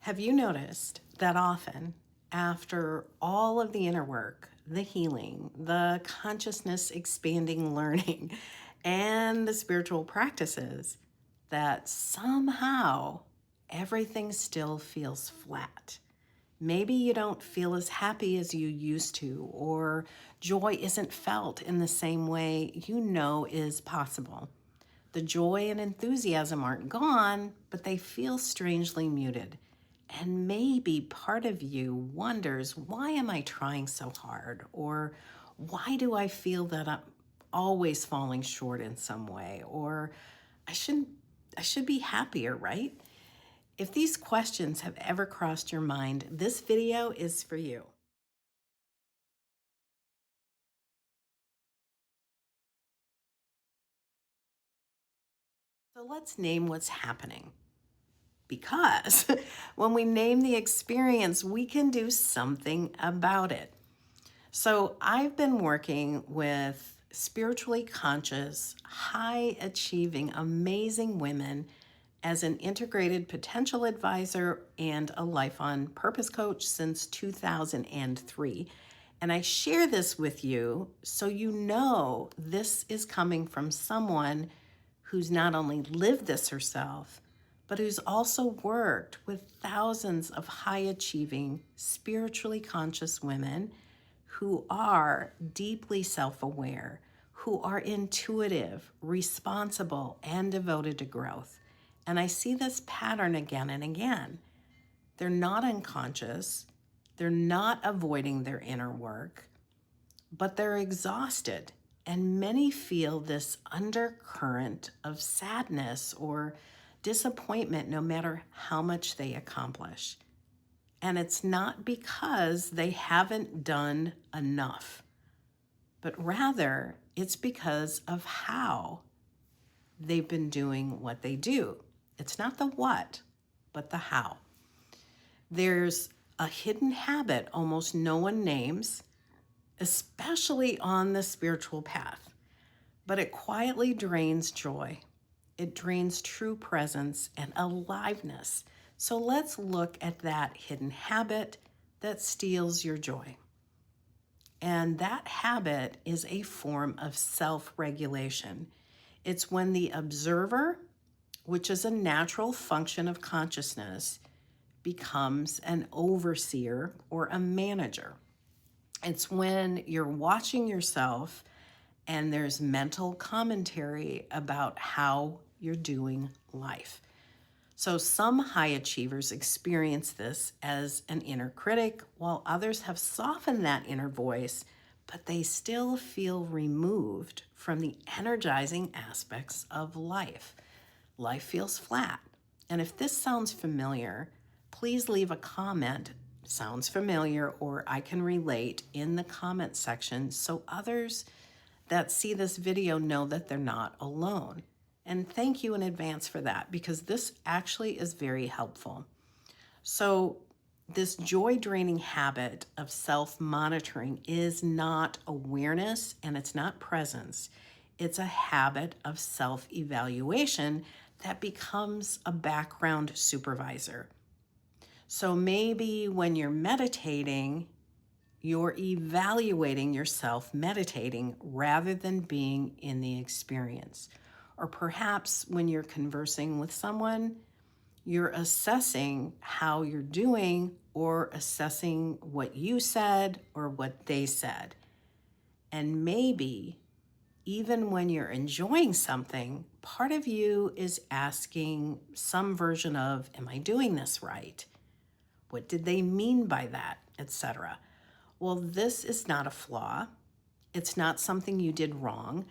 Have you noticed that often after all of the inner work, the healing, the consciousness expanding learning, and the spiritual practices, that somehow everything still feels flat? Maybe you don't feel as happy as you used to, or joy isn't felt in the same way you know is possible. The joy and enthusiasm aren't gone, but they feel strangely muted. And maybe part of you wonders, why am I trying so hard? Or why do I feel that I'm always falling short in some way? Or I shouldn't I should be happier, right? If these questions have ever crossed your mind, this video is for you. So let's name what's happening. Because when we name the experience, we can do something about it. So I've been working with spiritually conscious, high achieving, amazing women as an integrated potential advisor and a life on purpose coach since 2003. And I share this with you so you know this is coming from someone who's not only lived this herself, but who's also worked with thousands of high achieving, spiritually conscious women who are deeply self aware, who are intuitive, responsible, and devoted to growth. And I see this pattern again and again. They're not unconscious, they're not avoiding their inner work, but they're exhausted. And many feel this undercurrent of sadness or disappointment no matter how much they accomplish. And it's not because they haven't done enough, but rather it's because of how they've been doing what they do. It's not the what, but the how. There's a hidden habit almost no one names, especially on the spiritual path, but it quietly drains joy. It drains true presence and aliveness. So let's look at that hidden habit that steals your joy. And that habit is a form of self-regulation. It's when the observer, which is a natural function of consciousness, becomes an overseer or a manager. It's when you're watching yourself and there's mental commentary about how you're doing life. So some high achievers experience this as an inner critic, while others have softened that inner voice, but they still feel removed from the energizing aspects of life. Life feels flat. And if this sounds familiar, please leave a comment, sounds familiar, or I can relate in the comment section so others that see this video know that they're not alone. And thank you in advance for that, because this actually is very helpful. So this joy draining habit of self-monitoring is not awareness and it's not presence. It's a habit of self-evaluation that becomes a background supervisor. So maybe when you're meditating, you're evaluating yourself meditating rather than being in the experience. Or perhaps when you're conversing with someone, you're assessing how you're doing or assessing what you said or what they said. And maybe even when you're enjoying something, part of you is asking some version of, am I doing this right? What did they mean by that, etc. Well, this is not a flaw. It's not something you did wrong.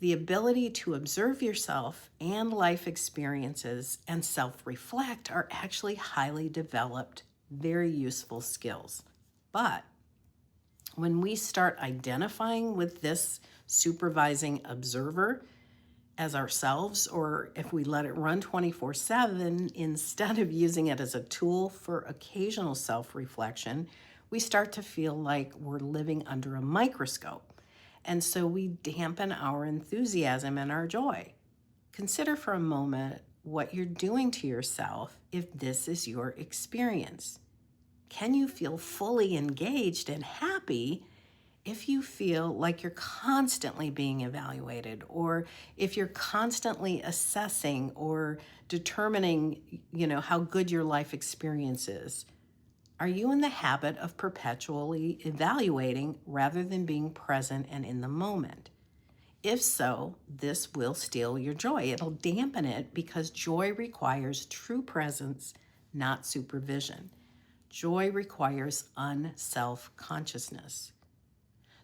The ability to observe yourself and life experiences and self-reflect are actually highly developed, very useful skills. But when we start identifying with this supervising observer as ourselves, or if we let it run 24/7 instead of using it as a tool for occasional self-reflection, we start to feel like we're living under a microscope. And so we dampen our enthusiasm and our joy. Consider for a moment what you're doing to yourself if this is your experience. Can you feel fully engaged and happy if you feel like you're constantly being evaluated, or if you're constantly assessing or determining, how good your life experience is? Are you in the habit of perpetually evaluating rather than being present and in the moment? If so, this will steal your joy. It'll dampen it because joy requires true presence, not supervision. Joy requires unself-consciousness.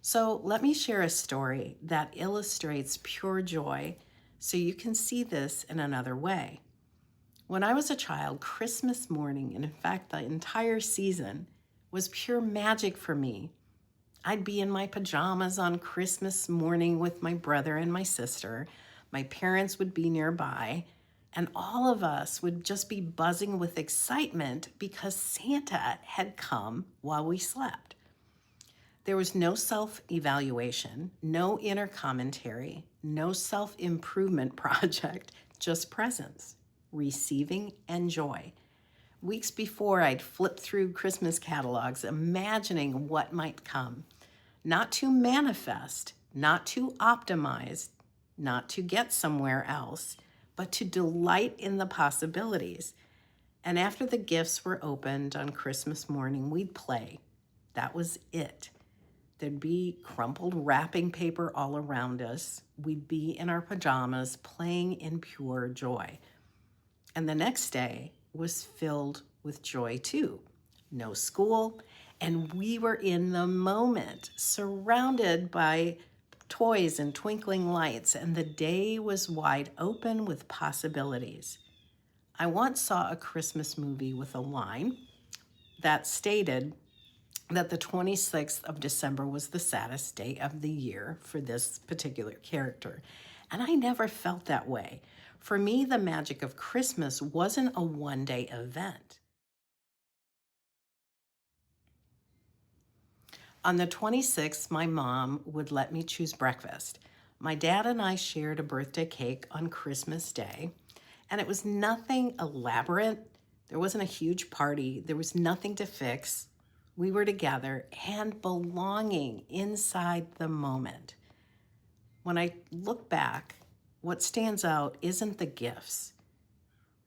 So let me share a story that illustrates pure joy so you can see this in another way. When I was a child, Christmas morning, and in fact the entire season, was pure magic for me. I'd be in my pajamas on Christmas morning with my brother and my sister. My parents would be nearby, and all of us would just be buzzing with excitement because Santa had come while we slept. There was no self-evaluation, no inner commentary, no self-improvement project, just presence, receiving, and joy. Weeks before, I'd flip through Christmas catalogs, imagining what might come. Not to manifest, not to optimize, not to get somewhere else, but to delight in the possibilities. And after the gifts were opened on Christmas morning, we'd play. That was it. There'd be crumpled wrapping paper all around us. We'd be in our pajamas playing in pure joy. And the next day was filled with joy too. No school, and we were in the moment, surrounded by toys and twinkling lights, and the day was wide open with possibilities. I once saw a Christmas movie with a line that stated that the 26th of December was the saddest day of the year for this particular character. And I never felt that way. For me, the magic of Christmas wasn't a one-day event. On the 26th, my mom would let me choose breakfast. My dad and I shared a birthday cake on Christmas Day, and it was nothing elaborate. There wasn't a huge party. There was nothing to fix. We were together and belonging inside the moment. When I look back, what stands out isn't the gifts.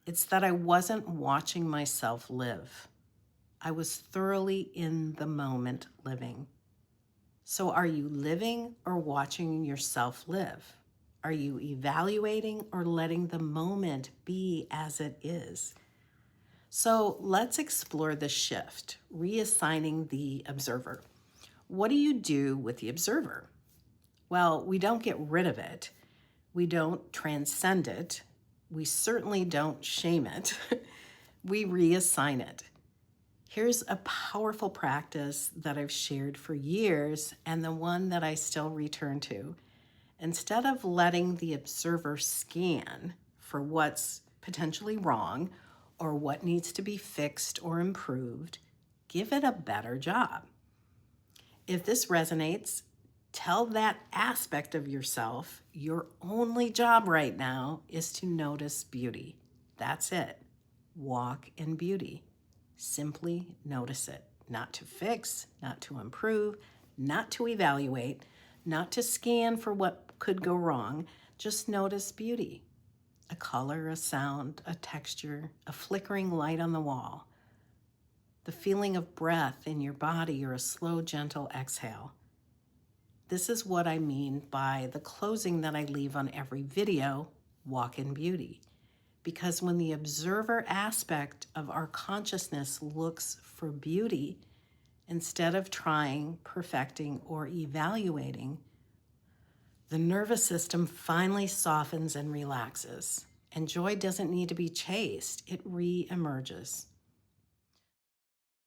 It's that I wasn't watching myself live. I was thoroughly in the moment living. So are you living or watching yourself live? Are you evaluating or letting the moment be as it is? So let's explore the shift, reassigning the observer. What do you do with the observer? Well, we don't get rid of it. We don't transcend it. We certainly don't shame it. We reassign it. Here's a powerful practice that I've shared for years and the one that I still return to. Instead of letting the observer scan for what's potentially wrong or what needs to be fixed or improved, give it a better job. If this resonates, tell that aspect of yourself, your only job right now is to notice beauty. That's it. Walk in beauty. Simply notice it. Not to fix, not to improve, not to evaluate, not to scan for what could go wrong. Just notice beauty. A color, a sound, a texture, a flickering light on the wall, the feeling of breath in your body or a slow, gentle exhale. This is what I mean by the closing that I leave on every video, walk in beauty. Because when the observer aspect of our consciousness looks for beauty, instead of trying, perfecting, or evaluating, the nervous system finally softens and relaxes. And joy doesn't need to be chased, it re-emerges.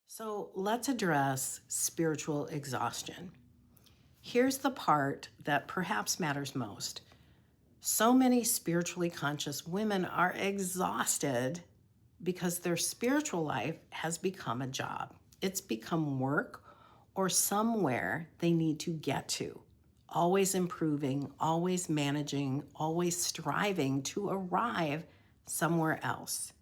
So let's address spiritual exhaustion. Here's the part that perhaps matters most. So many spiritually conscious women are exhausted because their spiritual life has become a job. It's become work or somewhere they need to get to. Always improving, always managing, always striving to arrive somewhere else.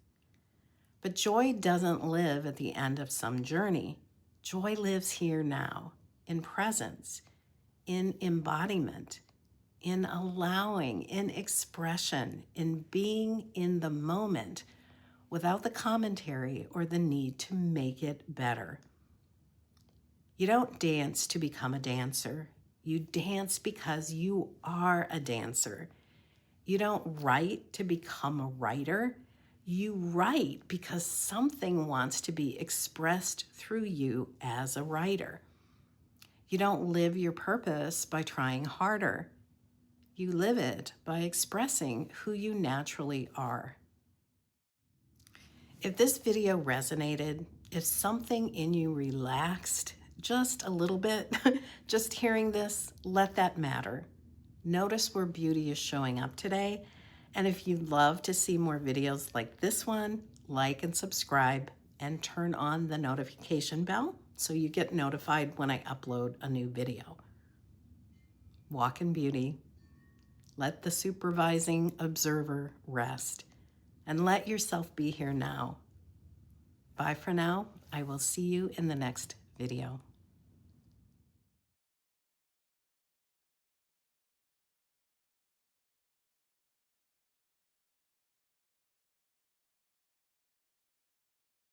But joy doesn't live at the end of some journey. Joy lives here now, in presence, in embodiment, in allowing, in expression, in being in the moment without the commentary or the need to make it better. You don't dance to become a dancer. You dance because you are a dancer. You don't write to become a writer. You write because something wants to be expressed through you as a writer. You don't live your purpose by trying harder. You live it by expressing who you naturally are. If this video resonated, if something in you relaxed just a little bit, just hearing this, let that matter. Notice where beauty is showing up today. And if you'd love to see more videos like this one, like and subscribe and turn on the notification bell so you get notified when I upload a new video. Walk in beauty. Let the supervising observer rest and let yourself be here now. Bye for now. I will see you in the next video.